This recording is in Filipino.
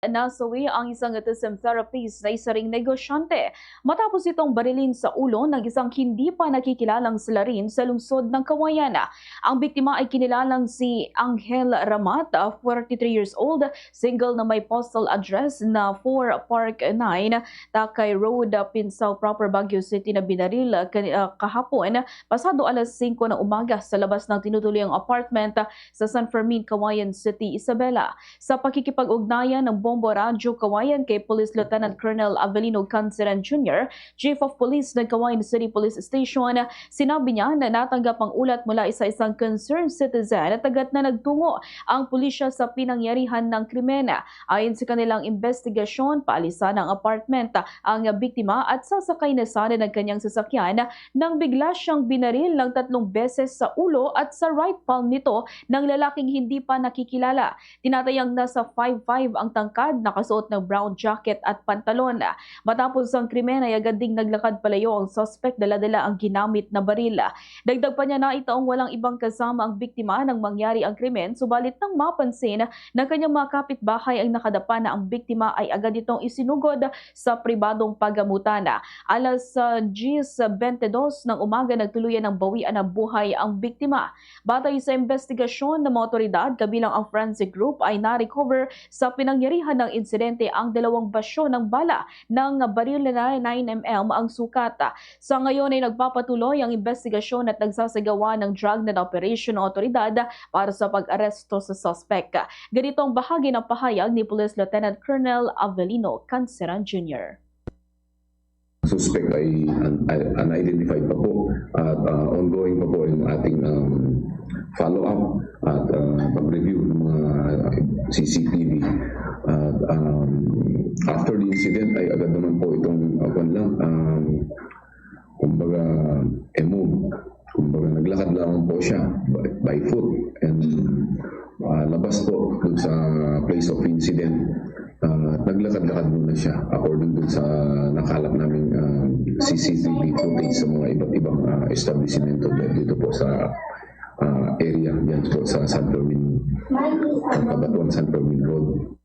Nasawi ang isang autism therapist na isa ring negosyante matapos itong barilin sa ulo ng isang hindi pa nakikilalang salarin sa lungsod ng Kawayan. Ang biktima ay kinilalang si Angel Ramat, 43 years old, single na may postal address na 4 Park 9, Takay Road, Pinsao Proper, Baguio City na binaril kahapon pasado alas 5 ng umaga sa labas ng tinutuluyang apartment sa San Fermin, Kawayan City, Isabela. Sa pakikipag-ugnayan ng Bombo Radyo Kawayan kay Police Lieutenant Colonel Avelino Canceran Jr., Chief of Police ng Kawayan City Police Station, sinabi niya na natanggap ang ulat mula sa isang concerned citizen at agad na nagtungo ang pulisya sa pinangyarihan ng krimen. Ayon sa kanilang investigasyon, paalisa ng apartment ang biktima at sasakay na sana ng kanyang sasakyan nang bigla siyang binaril ng 3 beses sa ulo at sa right palm nito ng lalaking hindi pa nakikilala. Tinatayang nasa 5'5" ang tangkad, nakasuot ng brown jacket at pantalon. Matapos ang krimen ay agad ding naglakad palayo ang suspect, dala-dala ang ginamit na baril. Dagdag pa niya na itaong walang ibang kasama ang biktima nang mangyari ang krimen, subalit nang mapansin ng kanyang mga kapitbahay ang nakadapa na ang biktima ay agad itong isinugod sa pribadong pagamutan. Alas 10:22 ng umaga nagtuluyan ng bawian ng buhay ang biktima. Batay sa investigasyon ng mga otoridad, kabilang ang forensic group ay na-recover sa pinangyarihan ng insidente ang 2 basyo ng bala ng baril na 9mm ang sukat. Sa ngayon ay nagpapatuloy ang investigasyon at nagsasagawa ng drug-net operation ng otoridad para sa pag-aresto sa suspect. Ganito ang bahagi ng pahayag ni Police Lieutenant Colonel Avelino Canceran Jr. Suspect ay unidentified pa po at ongoing pa po yung ating follow-up at pag-review ng mga CCTV. At after the incident ay agad naman po itong kumbaga naglakad lang po siya by foot and labas po dun sa place of incident. Naglakad-lakad muna siya according dun sa nakalap naming CCTV footage sa mga iba't ibang establishmento dito po sa area diyan po sa San Fermin, Kabatuan San Fermin Road.